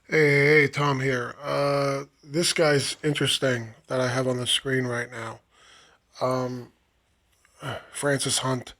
Hey, Tom here. This guy's interesting that I have on the screen right now. Um, Francis Hunt.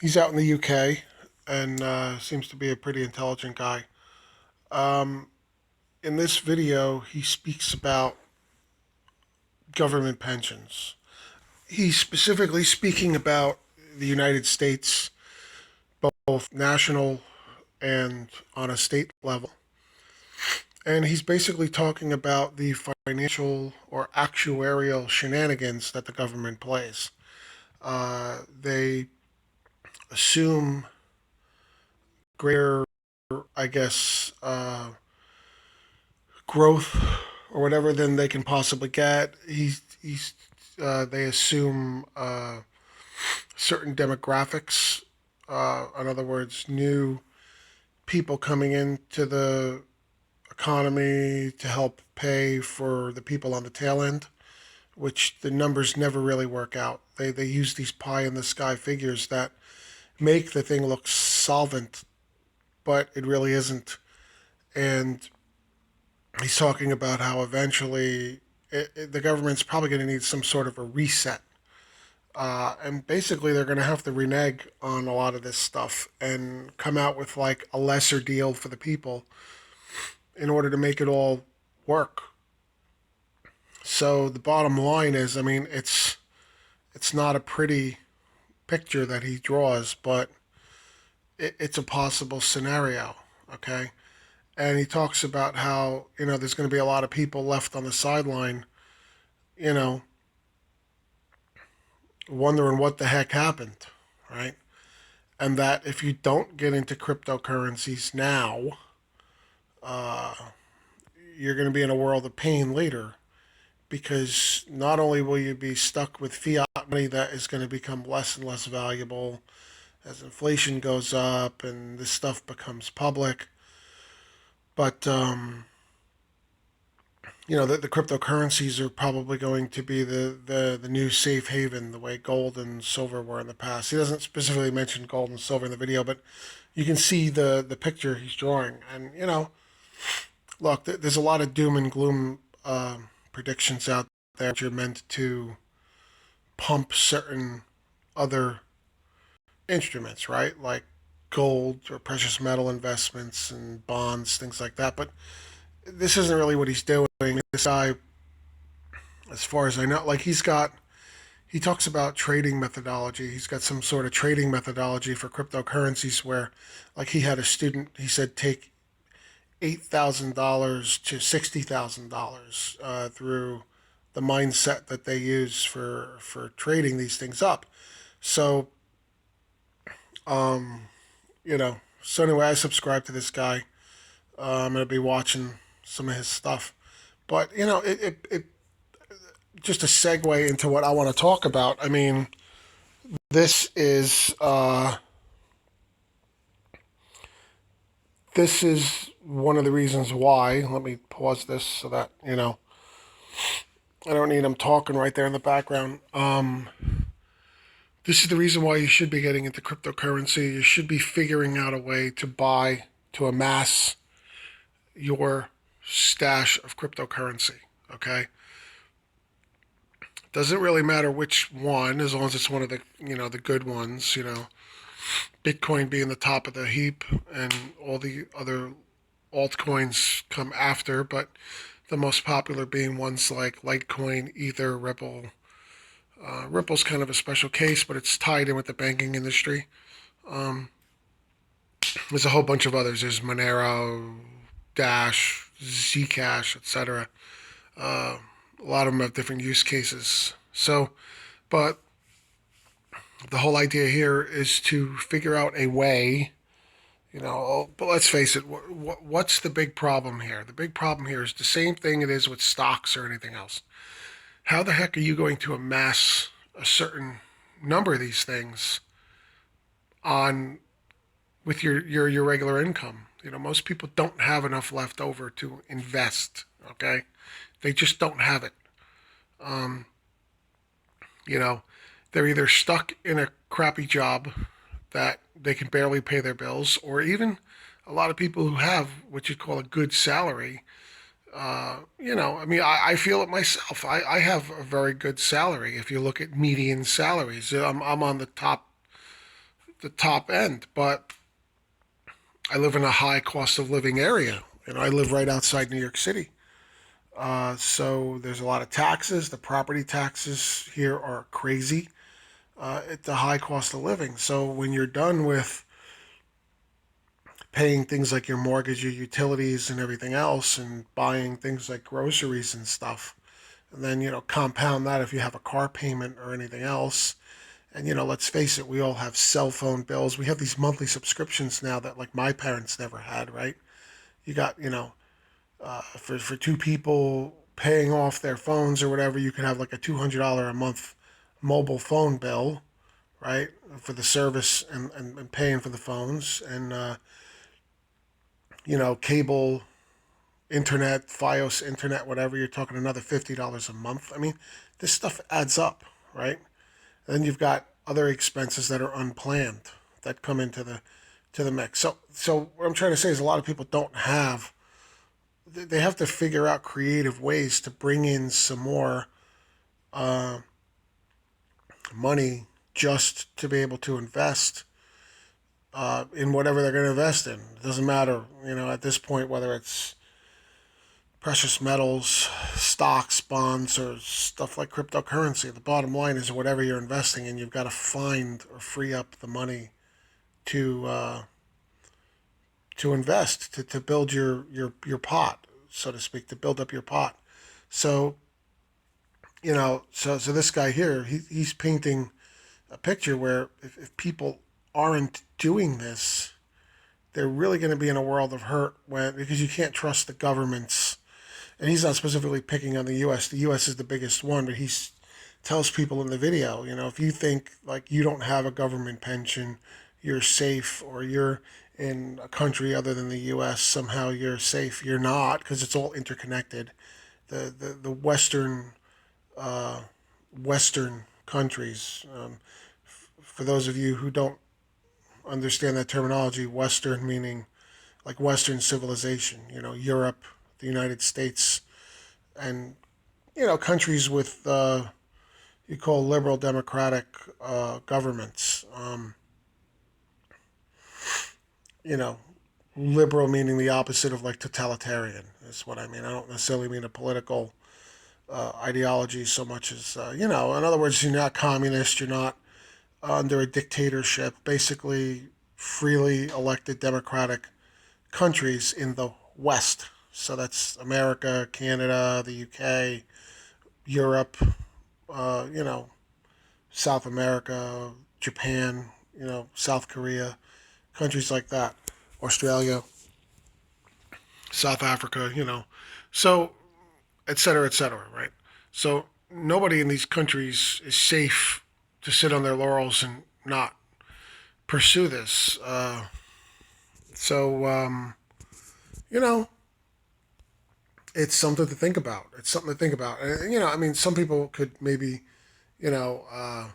He's out in the UK and seems to be a pretty intelligent guy. Um, in this video, he speaks about government pensions. He's specifically speaking about the United States, both national and on a state level. And he's basically talking about the financial or actuarial shenanigans that the government plays. They assume greater, I guess, growth or whatever than they can possibly get. They assume certain demographics. In other words, new people coming into the economy to help pay for the people on the tail end, which the numbers never really work out. They use these pie in the sky figures that make the thing look solvent, but it really isn't. And he's talking about how eventually the government's probably going to need some sort of a reset. And basically, they're going to have to renege on a lot of this stuff and come out with like a lesser deal for the people in order to make it all work. So the bottom line is, I mean, it's not a pretty picture that he draws, but it's a possible scenario. Okay, and he talks about how there's going to be a lot of people left on the sideline, you know, wondering what the heck happened, right? And that if you don't get into cryptocurrencies now, uh, you're going to be in a world of pain later because not only will you be stuck with fiat money that is going to become less and less valuable as inflation goes up and this stuff becomes public, but the cryptocurrencies are probably going to be the new safe haven, the way gold and silver were in the past. He doesn't specifically mention gold and silver in the video, but you can see the picture he's drawing. And, look, there's a lot of doom and gloom predictions out there that are meant to pump certain other instruments, right? Like gold or precious metal investments and bonds, things like that. But this isn't really what he's doing. This guy, as far as I know, like he talks about trading methodology. He's got some sort of trading methodology for cryptocurrencies where, like, he had a student. He said take $8,000 to $60,000 through the mindset that they use for trading these things up. So, um, so anyway, I subscribe to this guy. I'm gonna be watching some of his stuff, but it just a segue into what I want to talk about. I mean, this is uh, this is one of the reasons why. Let me pause this so that I don't need him talking right there in the background. This is the reason why you should be getting into cryptocurrency. You should be figuring out a way to buy, to amass your stash of cryptocurrency. Okay, doesn't really matter which one, as long as it's one of the good ones. Bitcoin being the top of the heap, and all the other altcoins come after, but the most popular being ones like Litecoin, Ether, Ripple. Ripple's kind of a special case, but it's tied in with the banking industry. Um, there's a whole bunch of others. There's Monero, Dash, Zcash, etc. A lot of them have different use cases. So, but the whole idea here is to figure out a way. But let's face it. What's the big problem here? The big problem here is the same thing it is with stocks or anything else. How the heck are you going to amass a certain number of these things on with your regular income? Most people don't have enough left over to invest. Okay, they just don't have it. Um, you know, they're either stuck in a crappy job that they can barely pay their bills, or even a lot of people who have what you call a good salary, I mean, I feel it myself. I have a very good salary. If you look at median salaries, I'm on the top end, but I live in a high cost of living area. I live right outside New York City. So there's a lot of taxes. The property taxes here are crazy. It's a high cost of living. So when you're done with paying things like your mortgage, your utilities, and everything else, and buying things like groceries and stuff, and then compound that if you have a car payment or anything else, and let's face it, we all have cell phone bills. We have these monthly subscriptions now that like my parents never had, right? You got for two people paying off their phones or whatever, you can have like a $200 a month mobile phone bill, right? For the service and paying for the phones and cable, internet, FiOS internet, whatever. You're talking another $50 a month. I mean, this stuff adds up, right? And then you've got other expenses that are unplanned that come into the mix. So what I'm trying to say is a lot of people don't have. They have to figure out creative ways to bring in some more uh, money just to be able to invest in whatever they're going to invest in. It doesn't matter, at this point, whether it's precious metals, stocks, bonds, or stuff like cryptocurrency. The bottom line is whatever you're investing in, you've got to find or free up the money to invest to build your pot, so to speak, to build up your pot. So so this guy here, he's painting a picture where if people aren't doing this, they're really going to be in a world of hurt because you can't trust the governments. And he's not specifically picking on the U.S. The U.S. is the biggest one, but he tells people in the video, if you think like you don't have a government pension, you're safe, or you're in a country other than the U.S., somehow you're safe. You're not, because it's all interconnected. The uh, Western countries, for those of you who don't understand that terminology, Western meaning like Western civilization, Europe, the United States, and countries with you call liberal democratic governments. You know, liberal meaning the opposite of like totalitarian is what I mean. I don't necessarily mean a political ideology so much as in other words, you're not communist, you're not under a dictatorship. Basically, freely elected democratic countries in the West. So that's America, Canada, the UK, Europe, uh, you know, South America, Japan, South Korea, countries like that, Australia, South Africa, so et cetera, right? So nobody in these countries is safe to sit on their laurels and not pursue this. So you know, it's something to think about. It's something to think about. And I mean, some people could maybe, you know, uh,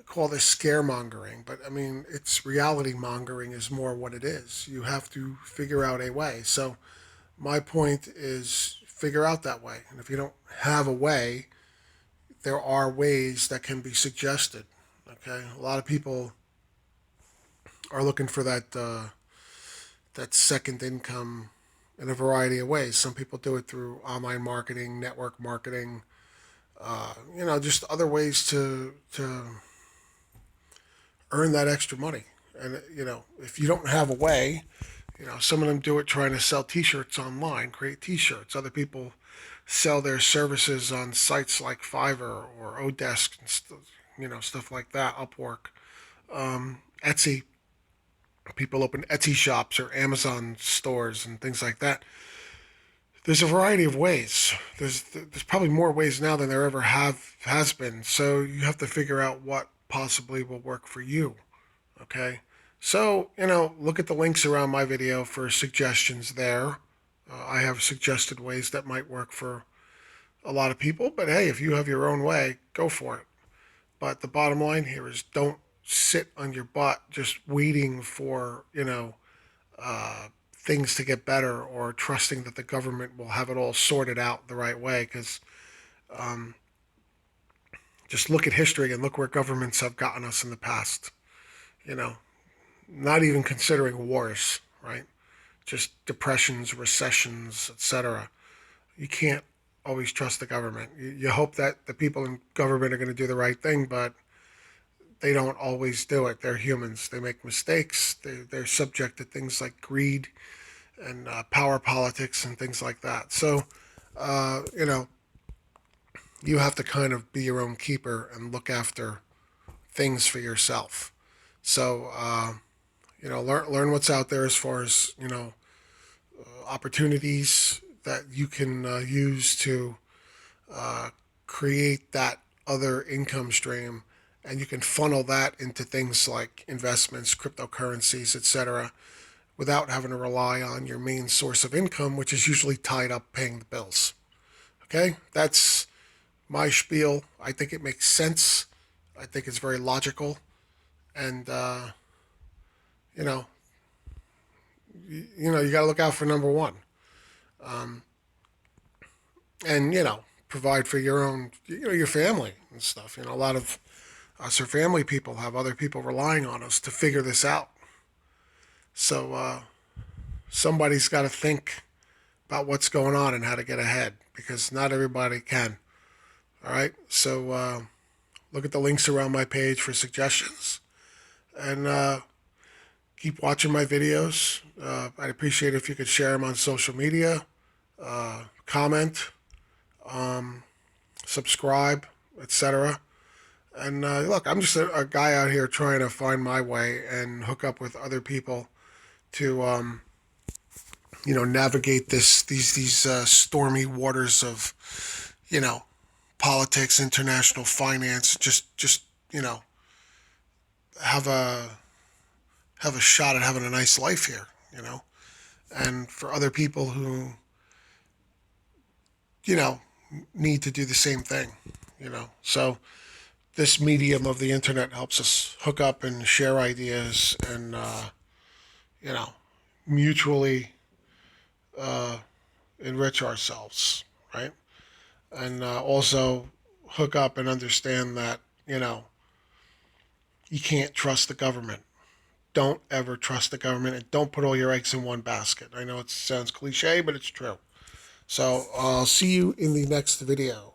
call this scaremongering, but I mean, it's reality mongering is more what it is. You have to figure out a way. So my point is figure out that way. And if you don't have a way, there are ways that can be suggested. Okay, a lot of people are looking for that second income in a variety of ways. Some people do it through online marketing, network marketing, just other ways to earn that extra money. And if you don't have a way, some of them do it trying to sell T-shirts online, create T-shirts. Other people sell their services on sites like Fiverr or Odesk and stuff like that. Upwork, Etsy. People open Etsy shops or Amazon stores and things like that. There's a variety of ways. There's probably more ways now than there ever has been. So you have to figure out what possibly will work for you. Okay. So look at the links around my video for suggestions there. I have suggested ways that might work for a lot of people. But hey, if you have your own way, go for it. But the bottom line here is don't sit on your butt just waiting for things to get better, or trusting that the government will have it all sorted out the right way. Because just look at history and look where governments have gotten us in the past. You know, not even considering wars, right? Just depressions, recessions, etc. You can't always trust the government. You hope that the people in government are going to do the right thing, but they don't always do it. They're humans. They make mistakes. They're subject to things like greed and power politics and things like that. So, you know, you have to kind of be your own keeper and look after things for yourself. So, you know, learn what's out there as far as, you know, opportunities that you can use to create that other income stream, and you can funnel that into things like investments, cryptocurrencies, etc., without having to rely on your main source of income, which is usually tied up paying the bills. Okay, that's my spiel. I think it makes sense. I think it's very logical, and you know, you got to look out for number one, and provide for your own, your family and stuff. A lot of us are family people, have other people relying on us to figure this out. So somebody's got to think about what's going on and how to get ahead, because not everybody can. All right. So look at the links around my page for suggestions, and keep watching my videos. I'd appreciate it if you could share them on social media, comment, subscribe, etc. And look, I'm just a guy out here trying to find my way and hook up with other people to navigate these stormy waters of politics, international finance. Just have a shot at having a nice life here. And for other people who need to do the same thing. So this medium of the internet helps us hook up and share ideas and you know mutually uh, enrich ourselves, right? And also hook up and understand that you can't trust the government. Don't ever trust the government, and don't put all your eggs in one basket. I know it sounds cliche, but it's true. So I'll see you in the next video.